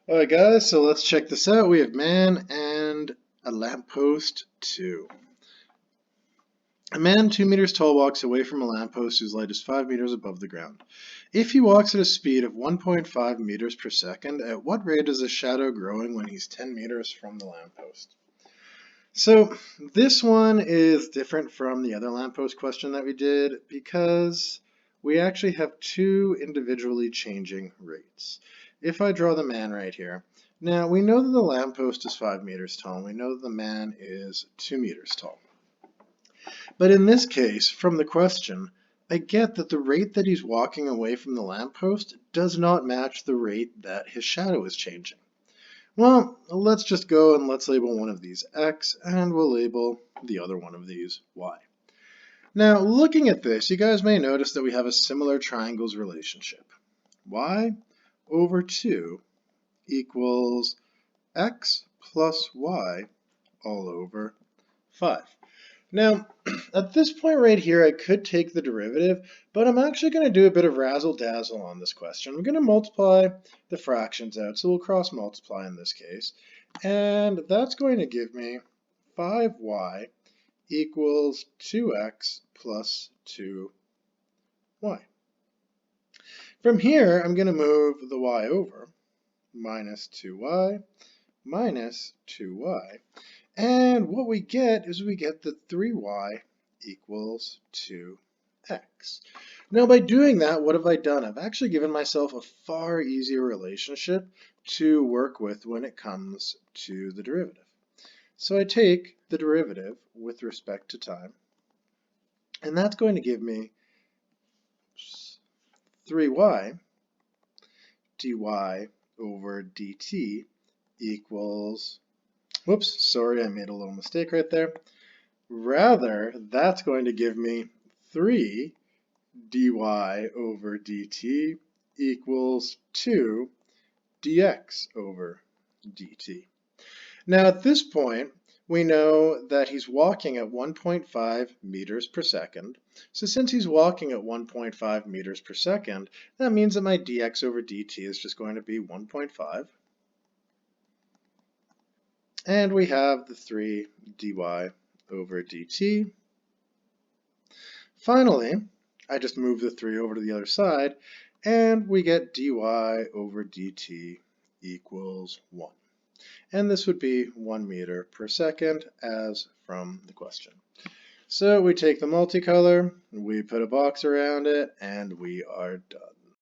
Alright guys, so let's check this out. We have man and a lamppost 2. A man 2 meters tall walks away from a lamppost whose light is 5 meters above the ground. If he walks at a speed of 1.5 meters per second, at what rate is the shadow growing when he's 10 meters from the lamppost? So this one is different from the other lamppost question that we did because we actually have two individually changing rates. If I draw the man right here, now we know that the lamppost is 5 meters tall, and we know that the man is 2 meters tall. But in this case, from the question, I get that the rate that he's walking away from the lamppost does not match the rate that his shadow is changing. Well, let's just go and let's label one of these X, and we'll label the other one of these Y. Now, looking at this, you guys may notice that we have a similar triangles relationship. Y over 2 equals X plus Y all over 5. Now, at this point right here, I could take the derivative, but I'm actually going to do a bit of razzle-dazzle on this question. I'm going to multiply the fractions out, so we'll cross multiply in this case, and that's going to give me 5y equals 2x plus 2y. From here, I'm going to move the y over, minus 2y, minus 2y. And what we get is we get that 3y equals 2x. Now by doing that, what have I done? I've actually given myself a far easier relationship to work with when it comes to the derivative. So I take the derivative with respect to time, and that's going to give me 3y dy over dt equals, whoops, sorry, I made a little mistake right there. Rather, that's going to give me 3 dy over dt equals 2 dx over dt. Now at this point, we know that he's walking at 1.5 meters per second. So since he's walking at 1.5 meters per second, that means that my dx over dt is just going to be 1.5. And we have the 3 dy over dt. Finally, I just move the 3 over to the other side, and we get dy over dt equals 1. And this would be 1 meter per second, as from the question. So we take the multicolor, we put a box around it, and we are done.